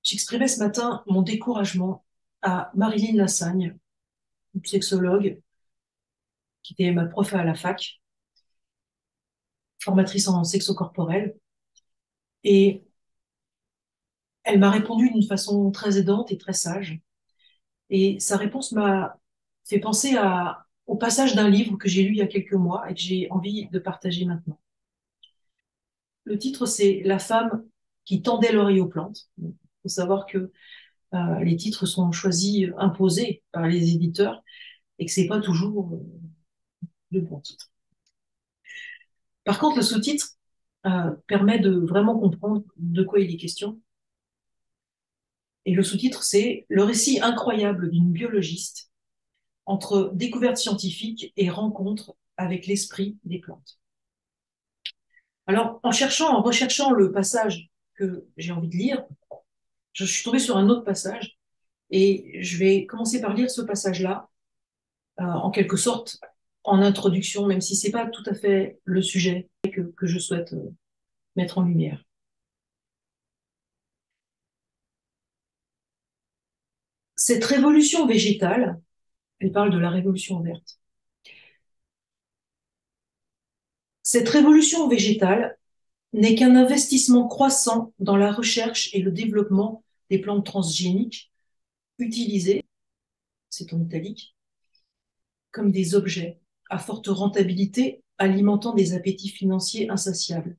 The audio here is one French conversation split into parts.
J'exprimais ce matin mon découragement à Marilyn Lassagne, une sexologue qui était ma prof à la fac, formatrice en sexo-corporel. Et elle m'a répondu d'une façon très aidante et très sage. Et sa réponse m'a fait penser au passage d'un livre que j'ai lu il y a quelques mois et que j'ai envie de partager maintenant. Le titre, c'est La femme qui tendait l'oreille aux plantes. Il faut savoir que les titres sont choisis, imposés par les éditeurs et que c'est pas toujours le bon titre. Par contre, le sous-titre permet de vraiment comprendre de quoi il est question. Et le sous-titre, c'est le récit incroyable d'une biologiste entre découvertes scientifiques et rencontres avec l'esprit des plantes. Alors, en recherchant le passage que j'ai envie de lire, je suis tombée sur un autre passage et je vais commencer par lire ce passage-là, en quelque sorte en introduction, même si c'est pas tout à fait le sujet que je souhaite mettre en lumière. Cette révolution végétale, elle parle de la révolution verte. Cette révolution végétale n'est qu'un investissement croissant dans la recherche et le développement des plantes transgéniques utilisées, c'est en italique, comme des objets à forte rentabilité alimentant des appétits financiers insatiables.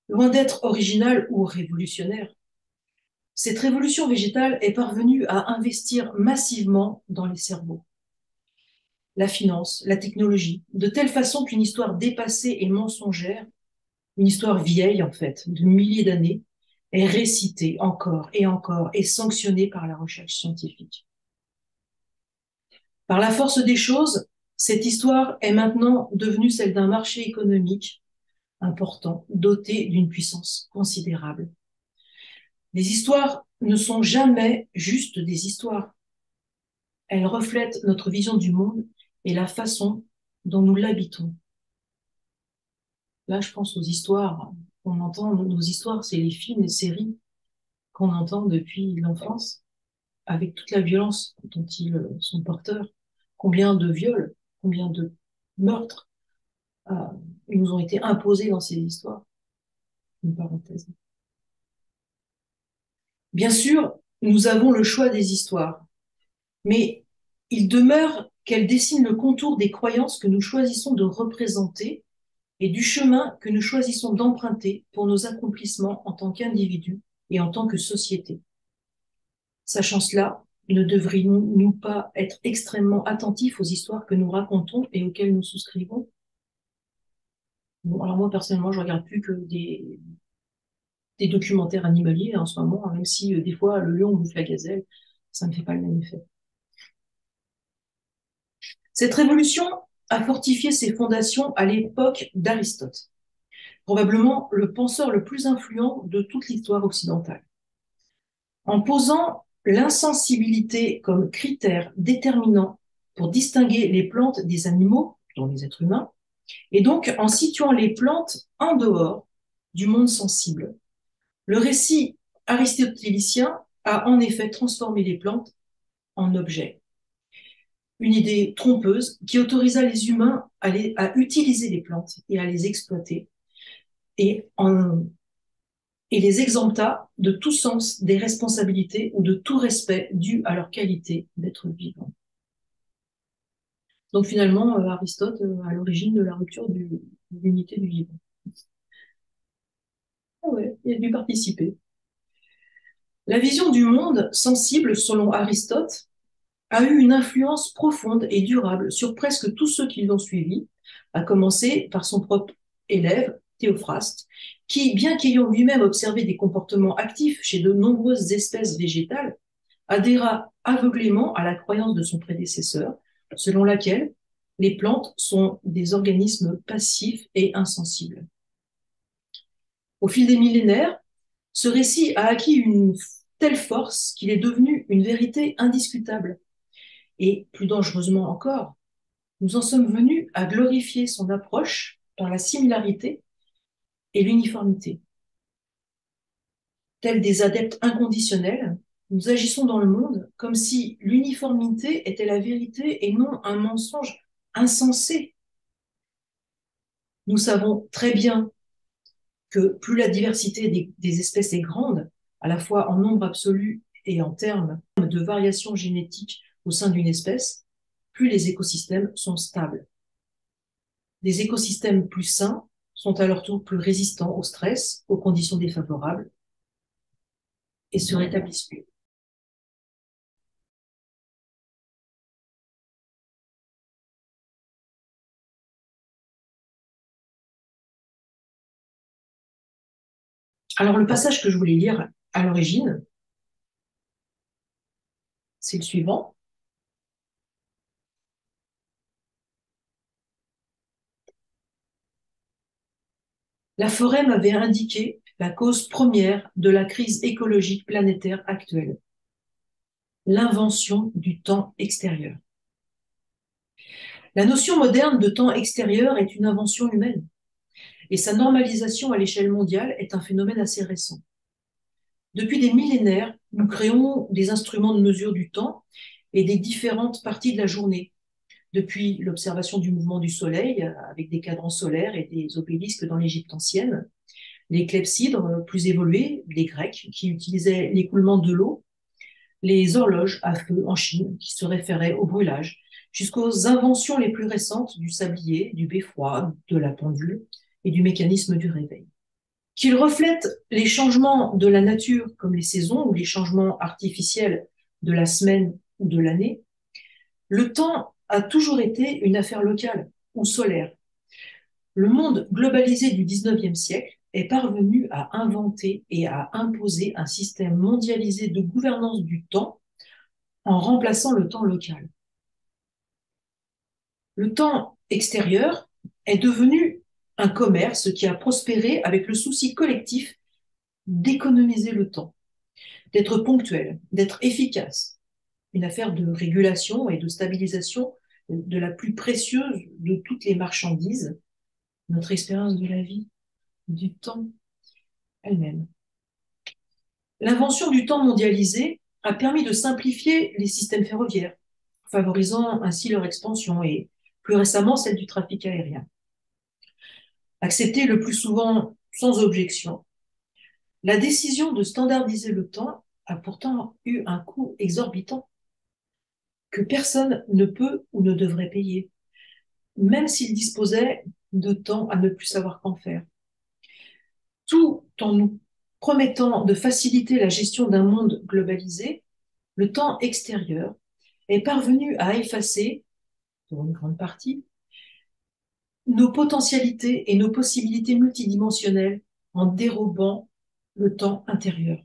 Loin d'être originale ou révolutionnaire, cette révolution végétale est parvenue à investir massivement dans les cerveaux, la finance, la technologie, de telle façon qu'une histoire dépassée et mensongère, une histoire vieille en fait, de milliers d'années, est récitée encore et sanctionnée par la recherche scientifique. Par la force des choses, cette histoire est maintenant devenue celle d'un marché économique important, doté d'une puissance considérable. Les histoires ne sont jamais juste des histoires. Elles reflètent notre vision du monde et la façon dont nous l'habitons. Là, je pense aux histoires qu'on entend. Nos histoires, c'est les films et séries qu'on entend depuis l'enfance, avec toute la violence dont ils sont porteurs. Combien de viols, combien de meurtres euh, ils nous ont été imposés dans ces histoires. Une parenthèse. Bien sûr, nous avons le choix des histoires, mais il demeure qu'elles dessinent le contour des croyances que nous choisissons de représenter et du chemin que nous choisissons d'emprunter pour nos accomplissements en tant qu'individus et en tant que société. Sachant cela, ne devrions-nous pas être extrêmement attentifs aux histoires que nous racontons et auxquelles nous souscrivons? Bon, alors moi, personnellement, je regarde plus que des documentaires animaliers en ce moment, même si des fois le lion bouffe la gazelle, ça ne fait pas le même effet. Cette révolution a fortifié ses fondations à l'époque d'Aristote, probablement le penseur le plus influent de toute l'histoire occidentale. En posant l'insensibilité comme critère déterminant pour distinguer les plantes des animaux, dont les êtres humains, et donc en situant les plantes en dehors du monde sensible. Le récit aristotélicien a en effet transformé les plantes en objets. Une idée trompeuse qui autorisa les humains à utiliser les plantes et à les exploiter et, et les exempta de tout sens des responsabilités ou de tout respect dû à leur qualité d'être vivant. Donc finalement, Aristote à l'origine de la rupture de l'unité du vivant. Ah ouais, il a dû participer. La vision du monde sensible, selon Aristote, a eu une influence profonde et durable sur presque tous ceux qui l'ont suivi, à commencer par son propre élève, Théophraste, qui, bien qu'ayant lui-même observé des comportements actifs chez de nombreuses espèces végétales, adhéra aveuglément à la croyance de son prédécesseur, selon laquelle les plantes sont des organismes passifs et insensibles. Au fil des millénaires, ce récit a acquis une telle force qu'il est devenu une vérité indiscutable. Et plus dangereusement encore, nous en sommes venus à glorifier son approche par la similarité et l'uniformité. Tels des adeptes inconditionnels, nous agissons dans le monde comme si l'uniformité était la vérité et non un mensonge insensé. Nous savons très bien que plus la diversité des espèces est grande, à la fois en nombre absolu et en termes de variation génétique au sein d'une espèce, plus les écosystèmes sont stables. Des écosystèmes plus sains sont à leur tour plus résistants au stress, aux conditions défavorables et se rétablissent mieux. Alors le passage que je voulais lire à l'origine, c'est le suivant. La forêt m'avait indiqué la cause première de la crise écologique planétaire actuelle, l'invention du temps extérieur. La notion moderne de temps extérieur est une invention humaine et sa normalisation à l'échelle mondiale est un phénomène assez récent. Depuis des millénaires, nous créons des instruments de mesure du temps et des différentes parties de la journée, depuis l'observation du mouvement du soleil avec des cadrans solaires et des obélisques dans l'Égypte ancienne, les clepsydres plus évolués, les Grecs qui utilisaient l'écoulement de l'eau, les horloges à feu en Chine qui se référaient au brûlage, jusqu'aux inventions les plus récentes du sablier, du beffroi, de la pendule et du mécanisme du réveil. Qu'ils reflètent les changements de la nature comme les saisons ou les changements artificiels de la semaine ou de l'année, le temps a toujours été une affaire locale ou solaire. Le monde globalisé du XIXe siècle est parvenu à inventer et à imposer un système mondialisé de gouvernance du temps en remplaçant le temps local. Le temps extérieur est devenu un commerce qui a prospéré avec le souci collectif d'économiser le temps, d'être ponctuel, d'être efficace. Une affaire de régulation et de stabilisation de la plus précieuse de toutes les marchandises, notre expérience de la vie, du temps elle-même. L'invention du temps mondialisé a permis de simplifier les systèmes ferroviaires, favorisant ainsi leur expansion et plus récemment celle du trafic aérien. Acceptée le plus souvent sans objection, la décision de standardiser le temps a pourtant eu un coût exorbitant que personne ne peut ou ne devrait payer, même s'il disposait de temps à ne plus savoir qu'en faire. Tout en nous promettant de faciliter la gestion d'un monde globalisé, le temps extérieur est parvenu à effacer, pour une grande partie, nos potentialités et nos possibilités multidimensionnelles en dérobant le temps intérieur.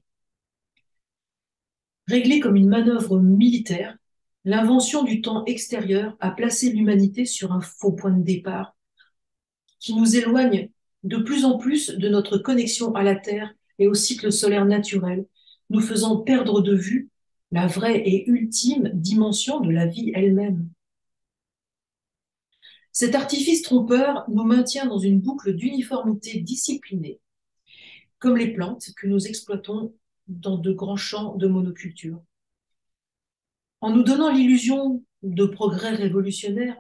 Réglé comme une manœuvre militaire, l'invention du temps extérieur a placé l'humanité sur un faux point de départ qui nous éloigne de plus en plus de notre connexion à la Terre et au cycle solaire naturel, nous faisant perdre de vue la vraie et ultime dimension de la vie elle-même. Cet artifice trompeur nous maintient dans une boucle d'uniformité disciplinée, comme les plantes que nous exploitons dans de grands champs de monoculture. En nous donnant l'illusion de progrès révolutionnaire,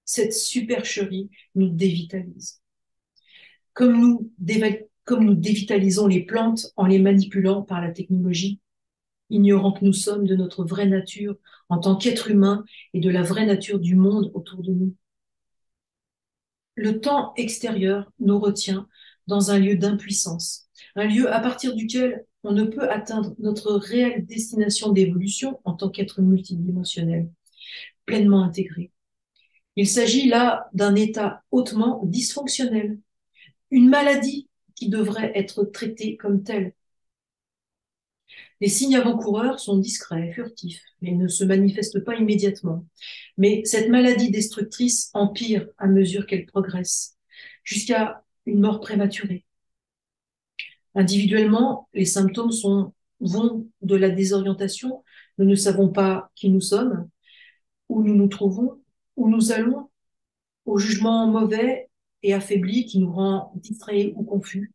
cette supercherie nous dévitalise. Comme nous dévitalisons les plantes en les manipulant par la technologie, ignorant que nous sommes de notre vraie nature en tant qu'êtres humains et de la vraie nature du monde autour de nous. Le temps extérieur nous retient dans un lieu d'impuissance, un lieu à partir duquel on ne peut atteindre notre réelle destination d'évolution en tant qu'être multidimensionnel, pleinement intégré. Il s'agit là d'un état hautement dysfonctionnel, une maladie qui devrait être traitée comme telle. Les signes avant-coureurs sont discrets, furtifs, et ne se manifestent pas immédiatement. Mais cette maladie destructrice empire à mesure qu'elle progresse, jusqu'à une mort prématurée. Individuellement, les symptômes vont de la désorientation, nous ne savons pas qui nous sommes, où nous nous trouvons, où nous allons, au jugement mauvais et affaibli qui nous rend distraits ou confus,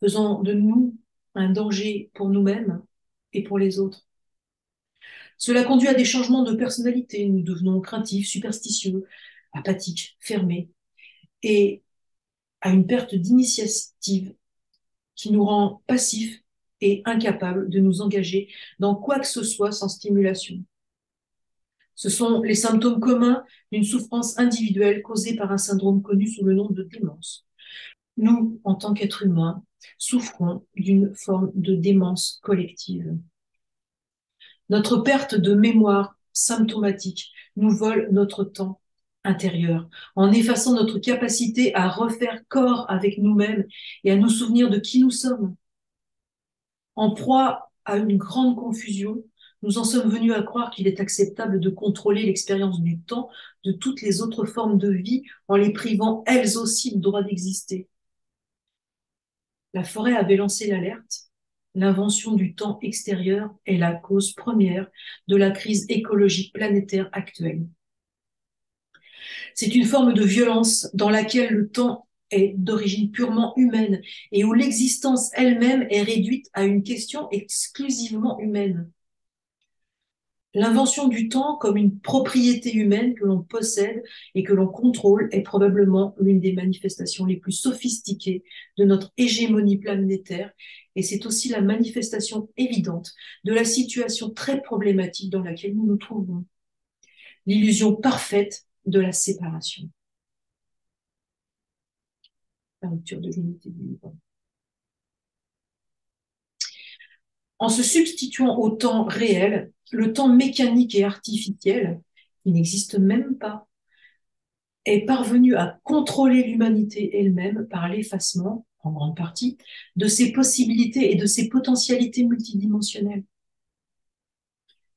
faisant de nous un danger pour nous-mêmes et pour les autres. Cela conduit à des changements de personnalité. Nous devenons craintifs, superstitieux, apathiques, fermés, et à une perte d'initiative qui nous rend passifs et incapables de nous engager dans quoi que ce soit sans stimulation. Ce sont les symptômes communs d'une souffrance individuelle causée par un syndrome connu sous le nom de démence. Nous, en tant qu'êtres humains, souffrons d'une forme de démence collective. Notre perte de mémoire symptomatique nous vole notre temps intérieur, en effaçant notre capacité à refaire corps avec nous-mêmes et à nous souvenir de qui nous sommes. En proie à une grande confusion, nous en sommes venus à croire qu'il est acceptable de contrôler l'expérience du temps de toutes les autres formes de vie en les privant elles aussi du droit d'exister. La forêt avait lancé l'alerte. L'invention du temps extérieur est la cause première de la crise écologique planétaire actuelle. C'est une forme de violence dans laquelle le temps est d'origine purement humaine et où l'existence elle-même est réduite à une question exclusivement humaine. L'invention du temps comme une propriété humaine que l'on possède et que l'on contrôle est probablement l'une des manifestations les plus sophistiquées de notre hégémonie planétaire, et c'est aussi la manifestation évidente de la situation très problématique dans laquelle nous nous trouvons. L'illusion parfaite de la séparation. La rupture de l'unité du vivant. En se substituant au temps réel, le temps mécanique et artificiel, qui n'existe même pas, est parvenu à contrôler l'humanité elle-même par l'effacement, en grande partie, de ses possibilités et de ses potentialités multidimensionnelles.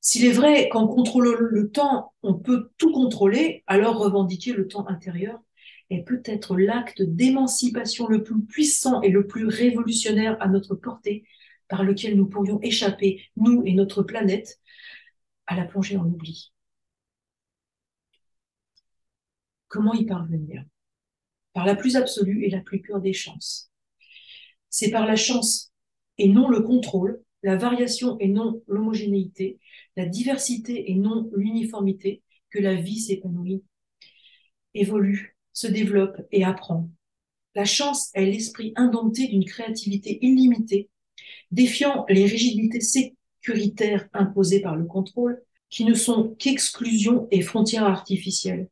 S'il est vrai qu'en contrôlant le temps, on peut tout contrôler, alors revendiquer le temps intérieur est peut-être l'acte d'émancipation le plus puissant et le plus révolutionnaire à notre portée, par lequel nous pourrions échapper, nous et notre planète, à la plongée en oubli. Comment y parvenir? Par la plus absolue et la plus pure des chances. C'est par la chance et non le contrôle, la variation et non l'homogénéité, la diversité et non l'uniformité que la vie s'épanouit, évolue, se développe et apprend. La chance est l'esprit indompté d'une créativité illimitée, défiant les rigidités sécuritaires imposées par le contrôle, qui ne sont qu'exclusion et frontières artificielles.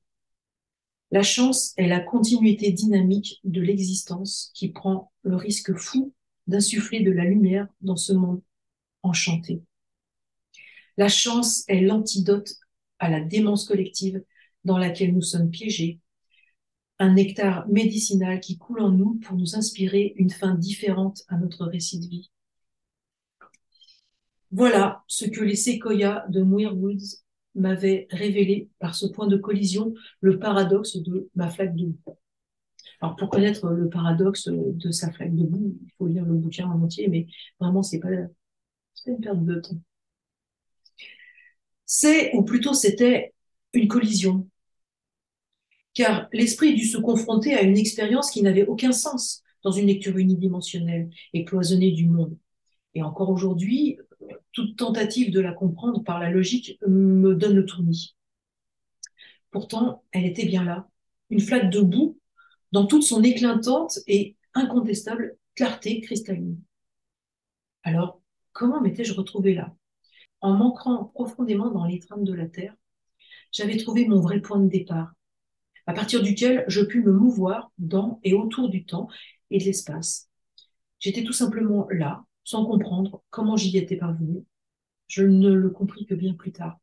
La chance est la continuité dynamique de l'existence qui prend le risque fou d'insuffler de la lumière dans ce monde enchanté. La chance est l'antidote à la démence collective dans laquelle nous sommes piégés, un nectar médicinal qui coule en nous pour nous inspirer une fin différente à notre récit de vie. Voilà ce que les séquoias de Muir Woods m'avaient révélé par ce point de collision, le paradoxe de ma flaque de boue. Alors, pour connaître le paradoxe de sa flaque de boue, il faut lire le bouquin en entier, mais vraiment, c'est pas une perte de temps. Ou plutôt c'était, une collision. Car l'esprit dut se confronter à une expérience qui n'avait aucun sens dans une lecture unidimensionnelle et cloisonnée du monde. Et encore aujourd'hui, toute tentative de la comprendre par la logique me donne le tournis. Pourtant, elle était bien là, une flaque de boue dans toute son éclatante et incontestable clarté cristalline. Alors, comment m'étais-je retrouvée là? En m'ancrant profondément dans l'étreinte de la Terre, j'avais trouvé mon vrai point de départ, à partir duquel je pus me mouvoir dans et autour du temps et de l'espace. J'étais tout simplement là, sans comprendre comment j'y étais parvenue. Je ne le compris que bien plus tard.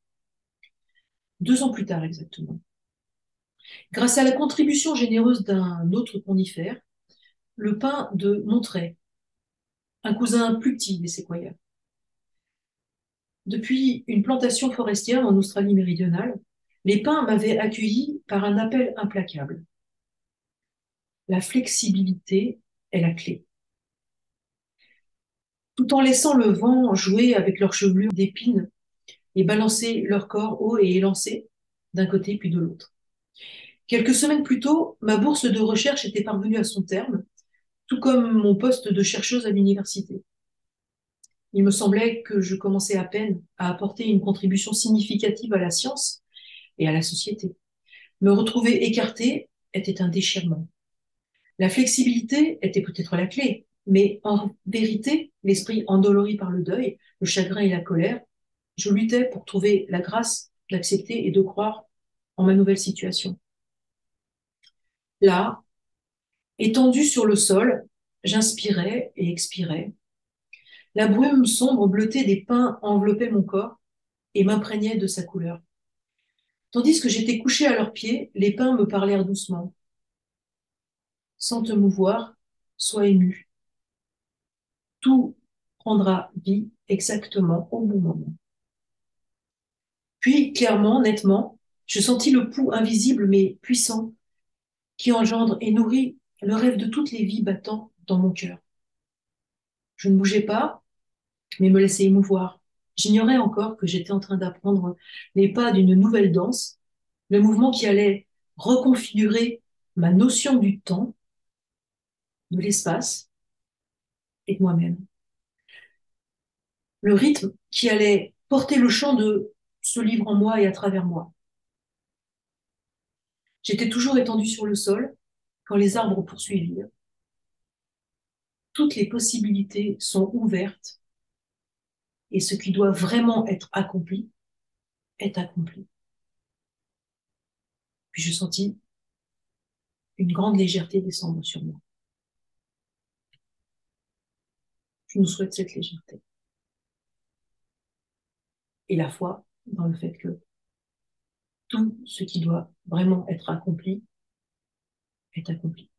2 ans plus tard exactement. Grâce à la contribution généreuse d'un autre conifère, le pin de Monterey, un cousin plus petit des séquoias. Depuis une plantation forestière en Australie méridionale, les pins m'avaient accueilli par un appel implacable. La flexibilité est la clé. Tout en laissant le vent jouer avec leurs chevelures d'épines et balancer leur corps haut et élancé d'un côté puis de l'autre. Quelques semaines plus tôt, ma bourse de recherche était parvenue à son terme, tout comme mon poste de chercheuse à l'université. Il me semblait que je commençais à peine à apporter une contribution significative à la science et à la société. Me retrouver écartée était un déchirement. La flexibilité était peut-être la clé, mais en vérité, l'esprit endolori par le deuil, le chagrin et la colère, je luttais pour trouver la grâce d'accepter et de croire en ma nouvelle situation. Là, étendue sur le sol, j'inspirais et expirais. La brume sombre bleutée des pins enveloppait mon corps et m'imprégnait de sa couleur. Tandis que j'étais couché à leurs pieds, les pins me parlèrent doucement. Sans te mouvoir, sois ému. Tout prendra vie exactement au bon moment. Puis, clairement, nettement, je sentis le pouls invisible mais puissant qui engendre et nourrit le rêve de toutes les vies battant dans mon cœur. Je ne bougeais pas, mais me laissais émouvoir. J'ignorais encore que j'étais en train d'apprendre les pas d'une nouvelle danse, le mouvement qui allait reconfigurer ma notion du temps, de l'espace et de moi-même. Le rythme qui allait porter le chant de ce livre en moi et à travers moi. J'étais toujours étendue sur le sol quand les arbres poursuivirent. Toutes les possibilités sont ouvertes et ce qui doit vraiment être accompli est accompli. Puis je sentis une grande légèreté descendre sur moi. Je nous souhaite cette légèreté et la foi dans le fait que tout ce qui doit vraiment être accompli est accompli.